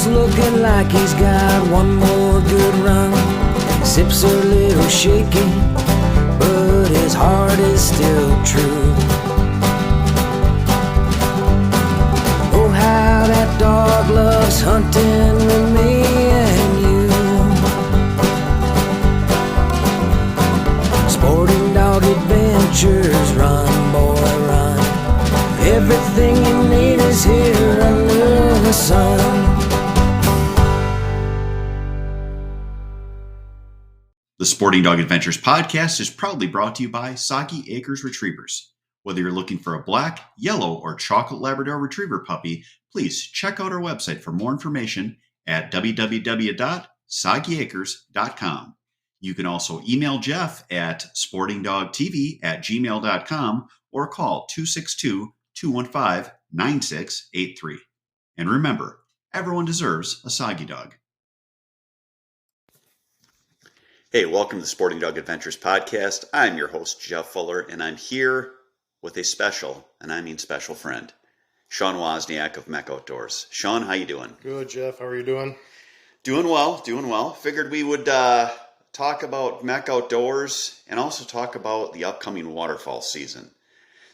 looking like he's got one more good run. Sips a little shaky, but his heart is still true. Oh, how that dog loves hunting with me and you. Sporting Dog Adventures, run, boy, run. Everything you need is here under the sun. The Sporting Dog Adventures podcast is proudly brought to you by Soggy Acres Retrievers. Whether you're looking for a black, yellow, or chocolate Labrador Retriever puppy, please check out our website for more information at www.soggyacres.com. You can also email Jeff at sportingdogtv@gmail.com or call 262-215-9683. And remember, everyone deserves a Soggy dog. Hey, welcome to the Sporting Dog Adventures podcast. I'm your host, Jeff Fuller, and I'm here with a special, and I mean special friend, Shawn Wozniak of MEC Outdoors. Shawn, how you doing? Good, Jeff. How are you doing? Doing well. Figured we would talk about MEC Outdoors and also talk about the upcoming waterfowl season.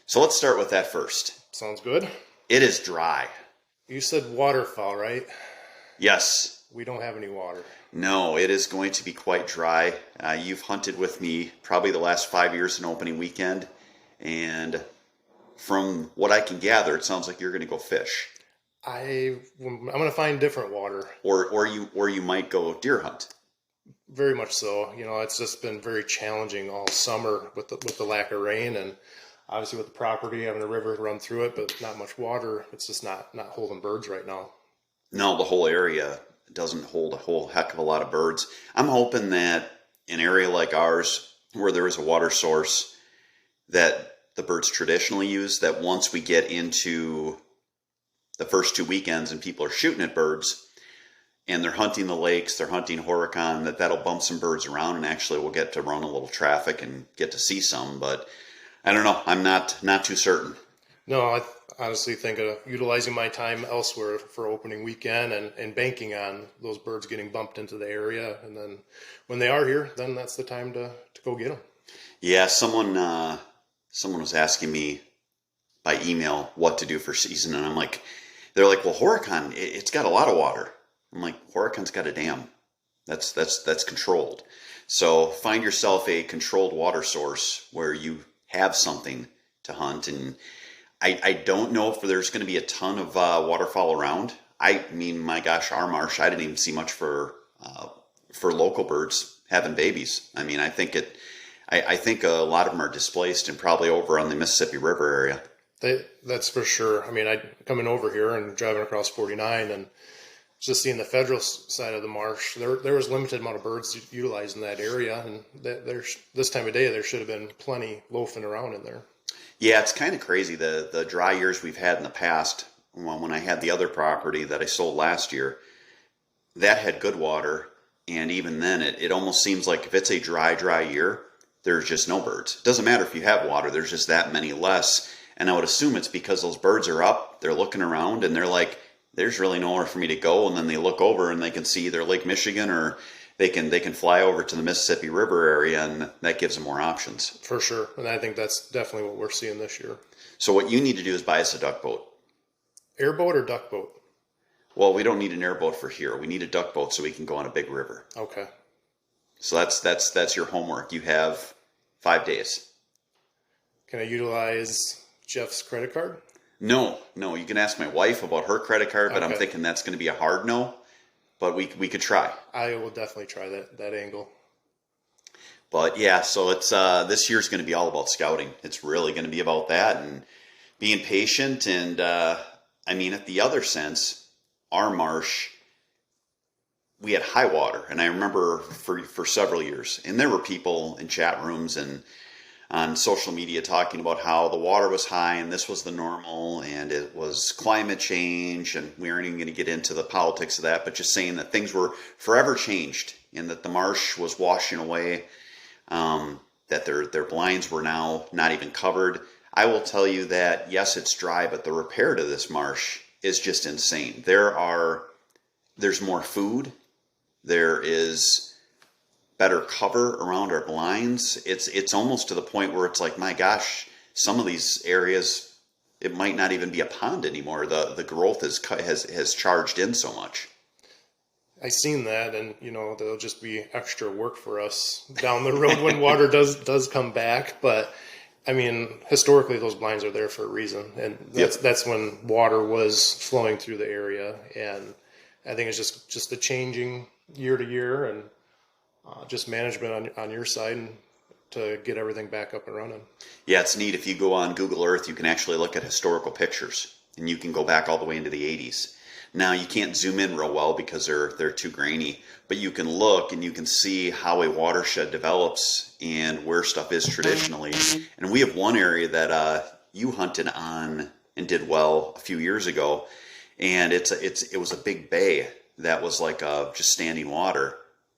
So let's start with that first. Sounds good. It is dry. You said waterfowl, right? Yes. We don't have any water. No, it is going to be quite dry. You've hunted with me probably the last 5 years in opening weekend, and from what I can gather, it sounds like you're going to go fish. I'm going to find different water. Or you might go deer hunt. Very much so. You know, it's just been very challenging all summer with the lack of rain, and obviously with the property having a river run through it, but not much water. It's just not holding birds right now. No, the whole area doesn't hold a whole heck of a lot of birds. I'm hoping that an area like ours, where there is a water source that the birds traditionally use, that once we get into the first 2 weekends and people are shooting at birds and they're hunting the lakes, they're hunting Horicon, that'll bump some birds around, and actually we'll get to run a little traffic and get to see some. But I don't know. I'm not too certain. No, I honestly think of utilizing my time elsewhere for opening weekend and banking on those birds getting bumped into the area. And then when they are here, then that's the time to go get them. Yeah, someone was asking me by email what to do for season, and they're like, well, Horicon, it's got a lot of water. I'm like, Horicon's got a dam. That's controlled. So find yourself a controlled water source where you have something to hunt. And I don't know if there's going to be a ton of waterfowl around. I mean, my gosh, our marsh, I didn't even see much for local birds having babies. I mean, I think a lot of them are displaced and probably over on the Mississippi River area. That's for sure. I mean, coming over here and driving across 49 and just seeing the federal side of the marsh, there was limited amount of birds utilized in that area, and this time of day there should have been plenty loafing around in there. Yeah, it's kind of crazy. The dry years we've had in the past, when I had the other property that I sold last year, that had good water, and even then it almost seems like if it's a dry year, there's just no birds. It doesn't matter if you have water, there's just that many less. And I would assume it's because those birds are up, they're looking around, and they're like, there's really nowhere for me to go. And then they look over and they can see either Lake Michigan, or they can fly over to the Mississippi River area, and that gives them more options. For sure. And I think that's definitely what we're seeing this year. So what you need to do is buy us a duck boat. Airboat or duck boat? Well, we don't need an airboat for here. We need a duck boat so we can go on a big river. Okay. So that's your homework. You have 5 days. Can I utilize Jeff's credit card? No. You can ask my wife about her credit card, but okay. I'm thinking that's going to be a hard no. But we could try. I will definitely try that angle. But yeah, so it's this year's going to be all about scouting. It's really going to be about that and being patient. And I mean, at the other sense, our marsh, we had high water, and I remember for several years, and there were people in chat rooms and on social media talking about how the water was high and this was the normal and it was climate change, and we aren't even going to get into the politics of that, but just saying that things were forever changed and that the marsh was washing away, that their blinds were now not even covered. I will tell you that, yes, it's dry, but the repair to this marsh is just insane. There are there's more food. There is better cover around our blinds. It's almost to the point where it's like, my gosh, some of these areas, it might not even be a pond anymore. The growth has charged in so much. I seen that, and there'll just be extra work for us down the road when water does come back. But I mean, historically, those blinds are there for a reason, and that's when water was flowing through the area. And I think it's just the changing year to year, and just management on your side, and to get everything back up and running. Yeah, it's neat. If you go on Google Earth, you can actually look at historical pictures, and you can go back all the way into the 80s. Now, you can't zoom in real well because they're too grainy, but you can look and you can see how a watershed develops and where stuff is traditionally. And we have one area that you hunted on and did well a few years ago, and it was a big bay that was like just standing water.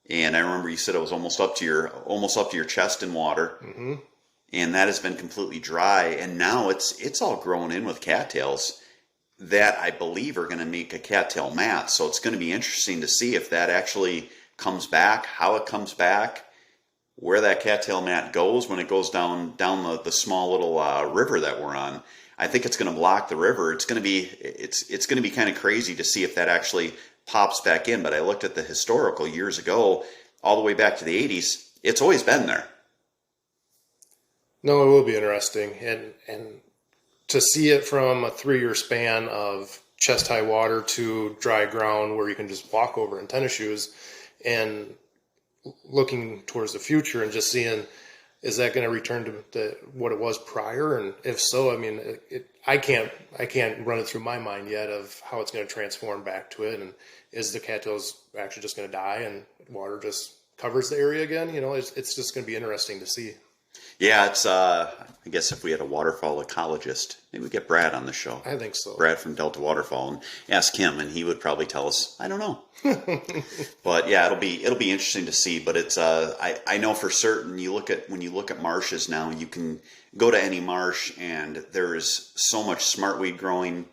And I remember you said it was almost up to your chest in water, mm-hmm. and that has been completely dry. And now it's all grown in with cattails that I believe are going to make a cattail mat. So it's going to be interesting to see if that actually comes back, how it comes back, where that cattail mat goes when it goes down the small little river that we're on. I think it's going to block the river. It's going to be kind of crazy to see if that actually pops back in. But I looked at the historical years ago, all the way back to the 80s. It's always been there. No, it will be interesting, and to see it from a 3-year span of chest-high water to dry ground where you can just walk over in tennis shoes, and looking towards the future and just seeing, is that going to return to what it was prior? And if so, I mean, I can't run it through my mind yet of how it's going to transform back to it. And is the cattails actually just going to die and water just covers the area again? It's just going to be interesting to see. Yeah, it's, I guess if we had a waterfall ecologist, maybe we'd get Brad on the show. I think so. Brad from Delta Waterfall, and ask him, and he would probably tell us, I don't know. But yeah, it'll be interesting to see. But it's, I know for certain, when you look at marshes now, you can go to any marsh, and there is so much smartweed growing,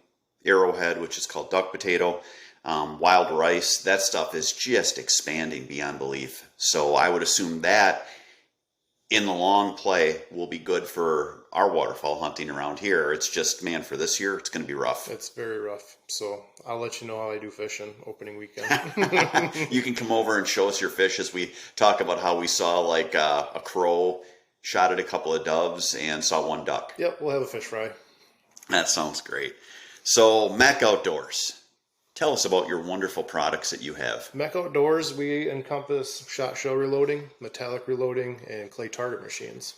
arrowhead, which is called duck potato, wild rice. That stuff is just expanding beyond belief. So I would assume that in the long play will be good for our waterfall hunting around here. It's just, man, for this year, it's going to be rough. It's very rough. So I'll let you know how I do fishing opening weekend. You can come over and show us your fish as we talk about how we saw like a crow, shot at a couple of doves, and saw one duck. Yep, we'll have a fish fry. That sounds great. So MEC Outdoors. Tell us about your wonderful products that you have. MEC Outdoors, we encompass shot shell reloading, metallic reloading, and clay target machines.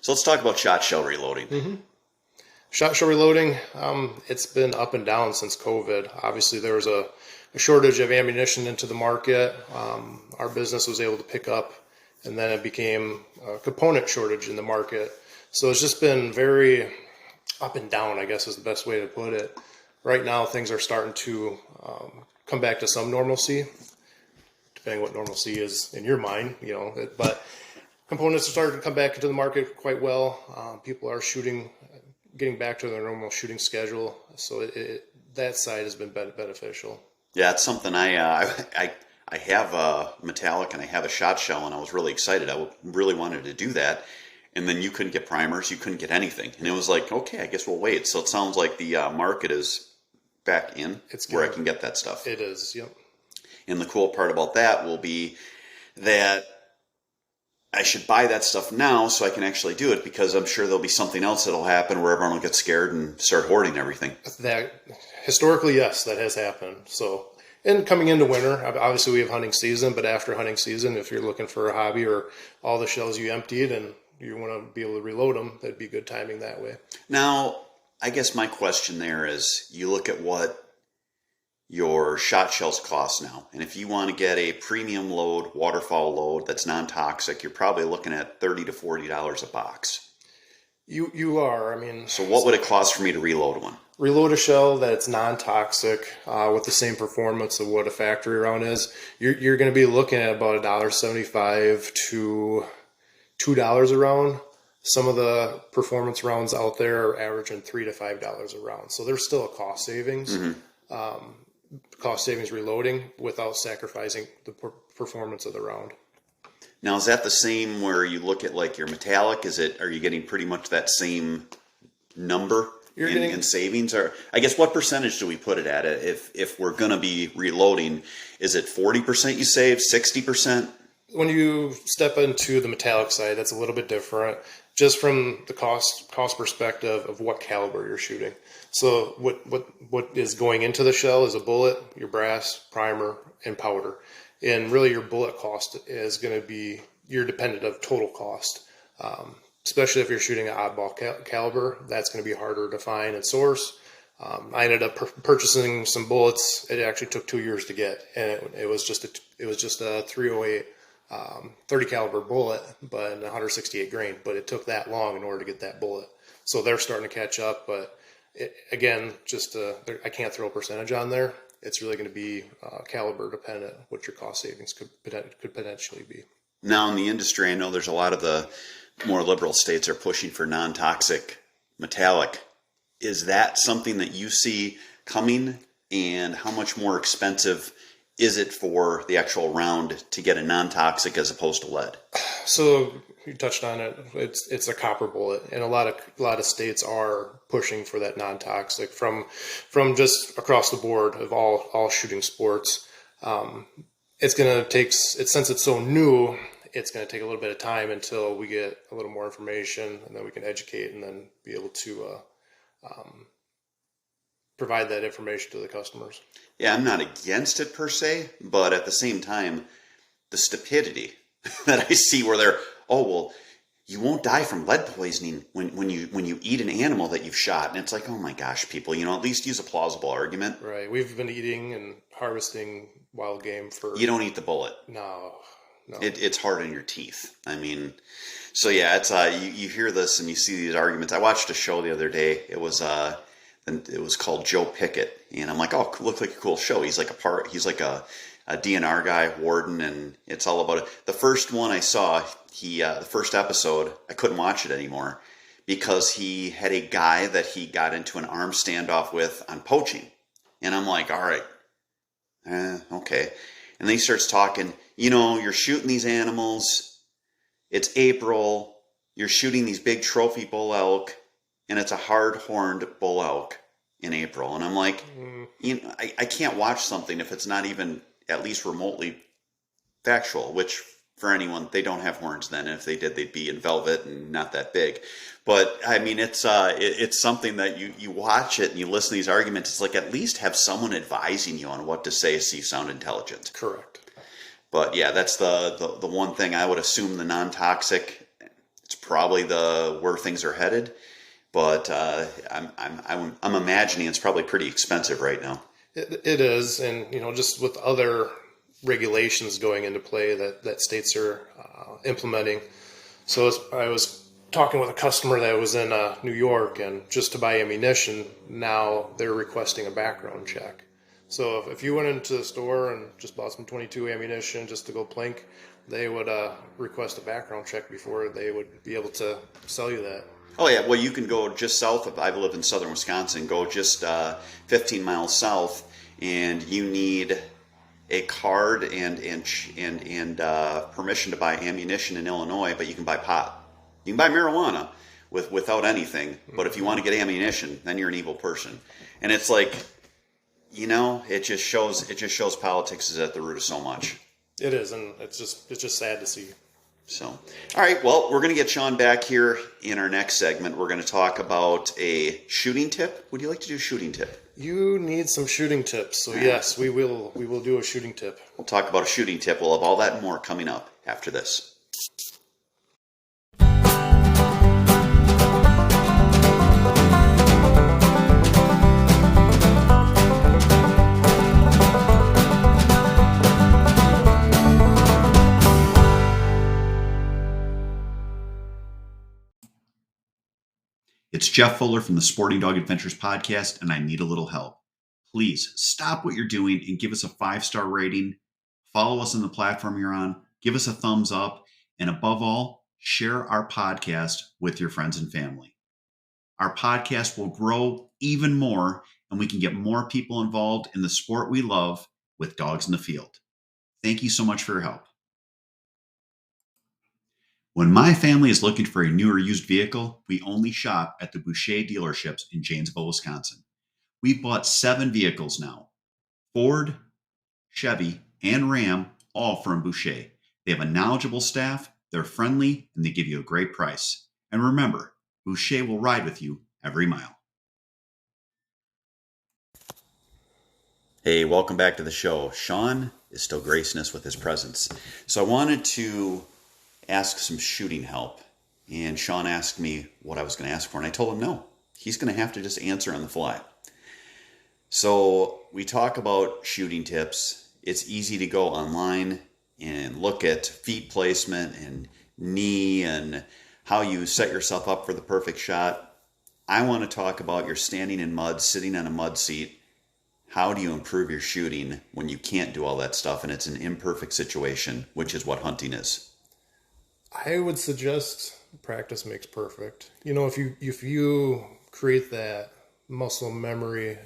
So let's talk about shot shell reloading. Mm-hmm. Shot shell reloading, it's been up and down since COVID. Obviously, there was a shortage of ammunition into the market. Our business was able to pick up, and then it became a component shortage in the market. So it's just been very up and down, I guess is the best way to put it. Right now, things are starting to come back to some normalcy, depending what normalcy is in your mind, but components are starting to come back into the market quite well. People are getting back to their normal shooting schedule. So that side has been beneficial. Yeah, it's something I have a metallic and I have a shot shell, and I was really excited. I really wanted to do that. And then you couldn't get primers, you couldn't get anything. And it was like, okay, I guess we'll wait. So it sounds like the market is back in where I can get that stuff. It is, yep. And the cool part about that will be that I should buy that stuff now so I can actually do it, because I'm sure there'll be something else that'll happen where everyone will get scared and start hoarding everything. That historically, yes, that has happened. So, and coming into winter, obviously we have hunting season, but after hunting season, if you're looking for a hobby or all the shells you emptied and you want to be able to reload them, that'd be good timing that way. Now, I guess my question there is, you look at what your shot shells cost now, and if you want to get a premium load, waterfall load that's non-toxic, you're probably looking at $30 to $40 a box. You are, I mean. So what would it cost for me to reload one? Reload a shell that's non-toxic with the same performance of what a factory round is. You're going to be looking at about $1.75 to $2 a round. Some of the performance rounds out there are averaging $3 to $5 a round. So there's still a cost savings. Mm-hmm. cost savings reloading without sacrificing the performance of the round. Now, is that the same where you look at like your metallic? Are you getting pretty much that same number in savings? Or I guess what percentage do we put it at? If we're going to be reloading, is it 40% you save, 60%? When you step into the metallic side, that's a little bit different, just from the cost perspective of what caliber you're shooting. So what is going into the shell is a bullet, your brass, primer, and powder. And really your bullet cost is going to be your dependent of total cost. Especially if you're shooting an oddball caliber, that's going to be harder to find and source. I ended up purchasing some bullets. It actually took 2 years to get, and it was just a 308 30 caliber bullet, but in 168 grain. But it took that long in order to get that bullet. So they're starting to catch up. But again, I can't throw a percentage on there. It's really going to be caliber dependent what your cost savings could potentially be. Now in the industry, I know there's a lot of the more liberal states are pushing for non-toxic metallic. Is that something that you see coming, and how much more expensive is it for the actual round to get a non-toxic as opposed to lead? So you touched on it. It's a copper bullet, and a lot of states are pushing for that non-toxic from just across the board of all shooting sports. It's going to take, since it's so new, it's going to take a little bit of time until we get a little more information, and then we can educate and then be able to provide that information to the customers. Yeah, I'm not against it per se, but at the same time, the stupidity that I see where they're, oh, well, you won't die from lead poisoning when you eat an animal that you've shot. And it's like, oh my gosh, people, at least use a plausible argument. Right. We've been eating and harvesting wild game for... You don't eat the bullet. No. It's hard on your teeth. I mean, so yeah, it's you hear this and you see these arguments. I watched a show the other day. It was called Joe Pickett, and I'm like, oh, looked like a cool show. He's like a DNR guy, warden, and it's all about it. The first one I saw, the first episode, I couldn't watch it anymore because he had a guy that he got into an armed standoff with on poaching, and I'm like, all right, okay. And then he starts talking, you're shooting these animals, it's April, you're shooting these big trophy bull elk, and it's a hard-horned bull elk in April. And I'm like, I can't watch something if it's not even at least remotely factual, which for anyone, they don't have horns then. And if they did, they'd be in velvet and not that big. But I mean, it's something that you watch it and you listen to these arguments. It's like at least have someone advising you on what to say so you sound intelligent. Correct. But yeah, that's the one thing I would assume the non-toxic. It's probably where things are headed. But I'm imagining it's probably pretty expensive right now. It is, and just with other regulations going into play that states are implementing. So I was talking with a customer that was in New York, and just to buy ammunition, now they're requesting a background check. So if you went into the store and just bought some .22 ammunition just to go plink, they would request a background check before they would be able to sell you that. Oh yeah, well you can go just south of, I live in southern Wisconsin, go just 15 miles south, and you need a card and permission to buy ammunition in Illinois, but you can buy pot. You can buy marijuana without anything, but if you want to get ammunition, then you're an evil person. And it's like, it just shows politics is at the root of so much. It is, and it's just sad to see. So, all right, well, we're going to get Shawn back here in our next segment. We're going to talk about a shooting tip. Would you like to do a shooting tip? You need some shooting tips. So yes, we will do a shooting tip. We'll talk about a shooting tip. We'll have all that and more coming up after this. It's Jeff Fuller from the Sporting Dog Adventures podcast, and I need a little help. Please stop what you're doing and give us a 5-star rating. Follow us on the platform you're on. Give us a thumbs up. And above all, share our podcast with your friends and family. Our podcast will grow even more and we can get more people involved in the sport we love with dogs in the field. Thank you so much for your help. When my family is looking for a new or used vehicle, we only shop at the Boucher dealerships in Janesville, Wisconsin. We've bought 7 vehicles now. Ford, Chevy, and Ram, all from Boucher. They have a knowledgeable staff, they're friendly, and they give you a great price. And remember, Boucher will ride with you every mile. Hey, welcome back to the show. Shawn is still gracing us with his presence. So I wanted to ask some shooting help. And Shawn asked me what I was going to ask for, and I told him no. He's going to have to just answer on the fly. So we talk about shooting tips. It's easy to go online and look at feet placement and knee and how you set yourself up for the perfect shot. I want to talk about your standing in mud, sitting on a mud seat. How do you improve your shooting when you can't do all that stuff and it's an imperfect situation, which is what hunting is? I would suggest practice makes perfect. You know, if you create that muscle memory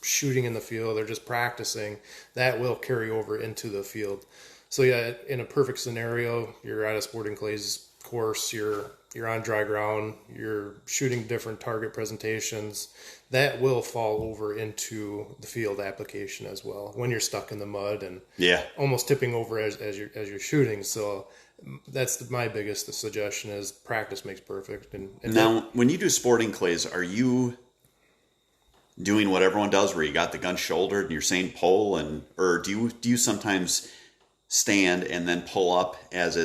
shooting in the field or just practicing, that will carry over into the field. So yeah, in a perfect scenario, you're at a sporting clays course, you're on dry ground, you're shooting different target presentations, that will fall over into the field application as well when you're stuck in the mud and almost tipping over as you're shooting. So that's my biggest suggestion is practice makes perfect. And now, when you do sporting clays, are you doing what everyone does where you got the gun shouldered and you're saying pull, or do you sometimes stand and then pull up as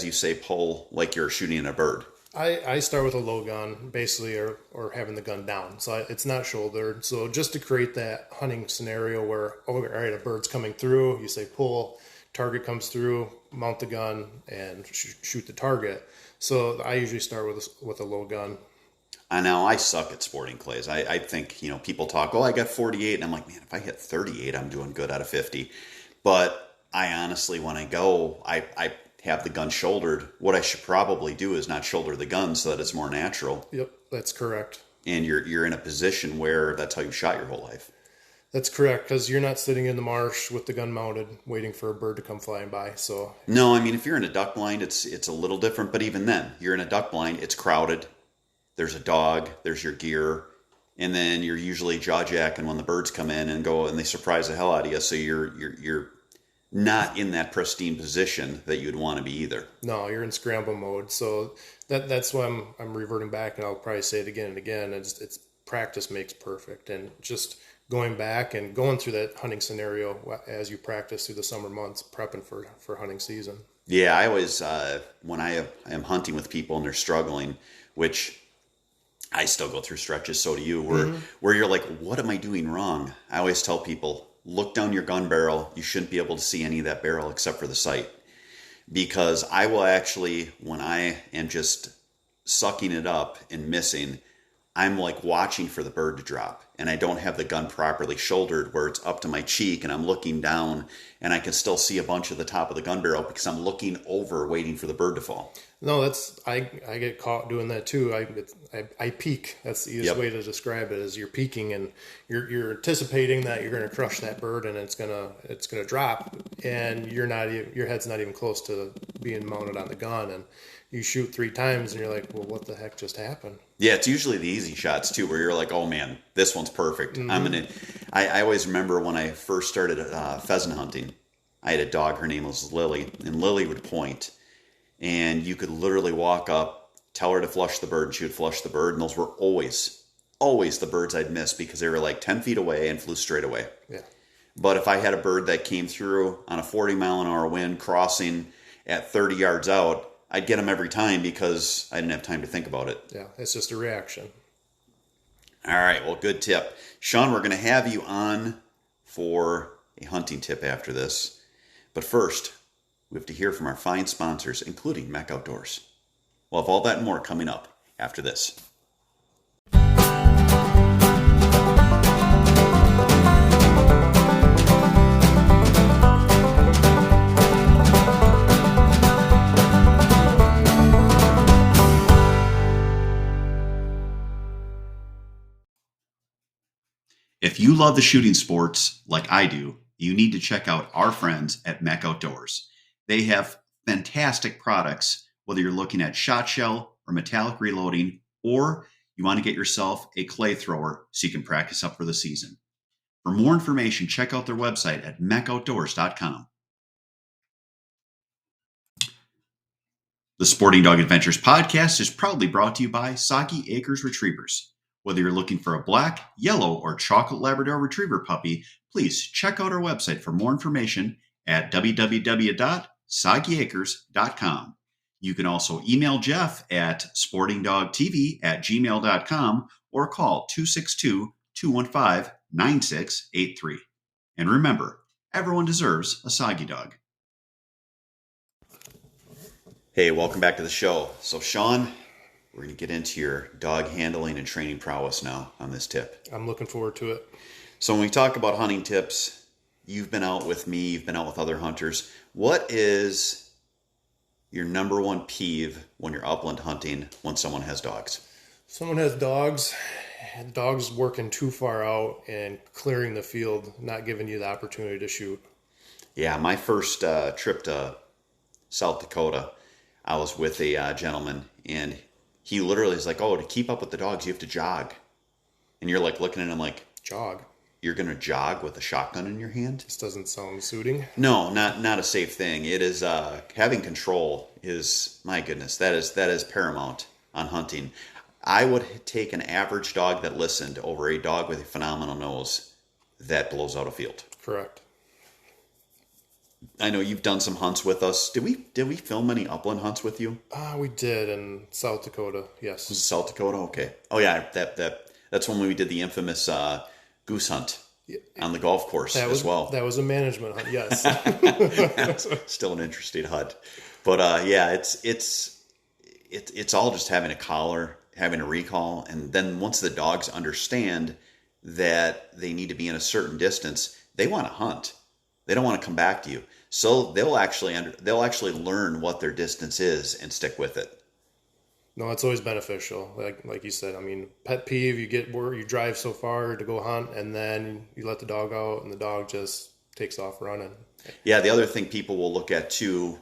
you say pull, like you're shooting a bird? I start with a low gun, basically, or having the gun down. So it's not shouldered. So just to create that hunting scenario where, all right, a bird's coming through, you say pull, target comes through, mount the gun, and shoot the target. So I usually start with a low gun. I know I suck at sporting clays. I think, people talk, I got 48. And I'm like, man, if I hit 38, I'm doing good out of 50. But I honestly, when I go, I have the gun shouldered. What I should probably do is not shoulder the gun so that it's more natural. Yep, that's correct. And you're in a position where that's how you shot your whole life. That's correct, because you're not sitting in the marsh with the gun mounted, waiting for a bird to come flying by. So no, I mean, if you're in a duck blind, it's a little different. But even then, you're in a duck blind, it's crowded. There's a dog, there's your gear, and then you're usually jaw-jacking when the birds come in and go and they surprise the hell out of you. So you're not in that pristine position that you'd want to be either. No, you're in scramble mode. So that's why I'm reverting back, and I'll probably say it again and again. It's practice makes perfect, and just going back and going through that hunting scenario as you practice through the summer months, prepping for hunting season. Yeah, I always, when I am hunting with people and they're struggling, which I still go through stretches, so do you, where you're like, what am I doing wrong? I always tell people, look down your gun barrel. You shouldn't be able to see any of that barrel except for the sight. Because I will actually, when I am just sucking it up and missing, I'm like watching for the bird to drop, and I don't have the gun properly shouldered where it's up to my cheek, and I'm looking down and I can still see a bunch of the top of the gun barrel because I'm looking over waiting for the bird to fall. No, I get caught doing that too. I peek. That's the easiest way to describe it, is you're peeking and you're anticipating that you're going to crush that bird and it's gonna drop, and your head's not even close to being mounted on the gun, and you shoot 3 times and you're like, well, what the heck just happened? Yeah, it's usually the easy shots too, where you're like, oh man, this one's perfect. I always remember when I first started pheasant hunting, I had a dog, her name was Lily, and Lily would point, and you could literally walk up, tell her to flush the bird, and she would flush the bird, and those were always the birds I'd miss because they were like 10 feet away and flew straight away. Yeah. But if I had a bird that came through on a 40-mile-an-hour wind crossing at 30 yards out, I'd get them every time because I didn't have time to think about it. Yeah, it's just a reaction. All right, well, good tip. Shawn, we're going to have you on for a hunting tip after this. But first, we have to hear from our fine sponsors, including MEC Outdoors. We'll have all that and more coming up after this. If you love the shooting sports like I do, you need to check out our friends at MEC Outdoors. They have fantastic products, whether you're looking at shot shell or metallic reloading, or you want to get yourself a clay thrower so you can practice up for the season. For more information, check out their website at mecoutdoors.com. The Sporting Dog Adventures podcast is proudly brought to you by Soggy Acres Retrievers. Whether you're looking for a black, yellow, or chocolate Labrador Retriever puppy, please check out our website for more information at www.soggyacres.com. You can also email Jeff at sportingdogtv@gmail.com or call 262-215-9683. And remember, everyone deserves a Soggy dog. Hey, welcome back to the show. So, Shawn, we're going to get into your dog handling and training prowess now on this tip. I'm looking forward to it. So when we talk about hunting tips, you've been out with me, you've been out with other hunters. What is your number one peeve when you're upland hunting when someone has dogs? Someone has dogs working too far out and clearing the field, not giving you the opportunity to shoot. Yeah, my first trip to South Dakota, I was with a gentleman, and he literally is like, "Oh, to keep up with the dogs, you have to jog." And you're like looking at him like, Jog? "You're going to jog with a shotgun in your hand?" This doesn't sound suiting. No, not a safe thing. It is having control is, my goodness, that is paramount on hunting. I would take an average dog that listened over a dog with a phenomenal nose that blows out a field. Correct. I know you've done some hunts with us. Did we film any upland hunts with you? We did in South Dakota. Yes. Was it South Dakota? Okay. Oh yeah, that's when we did the infamous goose hunt on the golf course as well. That was a management hunt. Yes. That's still an interesting hunt, but yeah, it's all just having a collar, having a recall, and then once the dogs understand that they need to be in a certain distance, they want to hunt. They don't want to come back to you. So they'll actually learn what their distance is and stick with it. No, it's always beneficial. Like you said, I mean, pet peeve, you get where you drive so far to go hunt and then you let the dog out and the dog just takes off running. Yeah, the other thing people will look at too,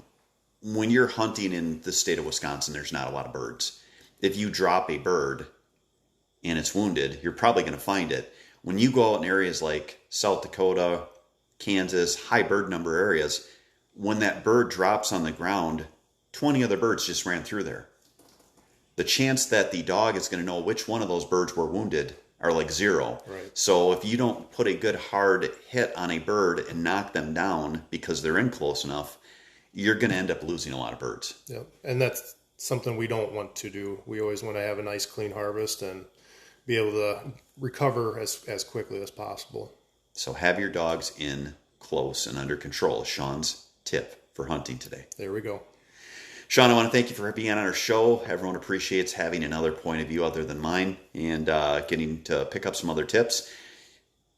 when you're hunting in the state of Wisconsin, there's not a lot of birds. If you drop a bird and it's wounded, you're probably going to find it. When you go out in areas like South Dakota, Kansas, high bird number areas, when that bird drops on the ground, 20 other birds just ran through there. The chance that the dog is going to know which one of those birds were wounded are like zero. Right. So if you don't put a good hard hit on a bird and knock them down because they're in close enough, you're going to end up losing a lot of birds. Yep. And that's something we don't want to do. We always want to have a nice clean harvest and be able to recover as quickly as possible. So have your dogs in close and under control. Shawn's tip for hunting today. There we go. Shawn, I want to thank you for being on our show. Everyone appreciates having another point of view other than mine and getting to pick up some other tips.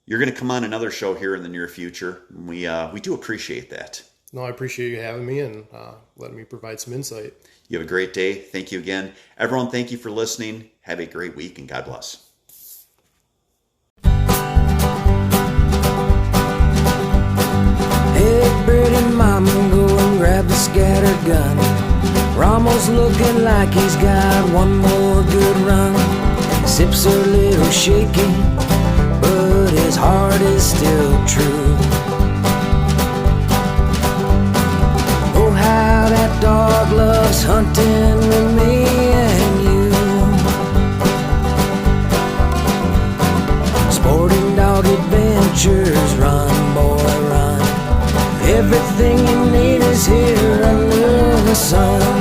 You're going to come on another show here in the near future. We do appreciate that. No, I appreciate you having me and letting me provide some insight. You have a great day. Thank you again. Everyone, thank you for listening. Have a great week and God bless. Hey, pretty mama, go and grab the scattered gun. Ramo's looking like he's got one more good run. Sips a little shaky, but his heart is still true. Oh, how that dog loves hunting with me and you. Sporting Dog Adventures, run, boy, run. Everything you need is here under the sun.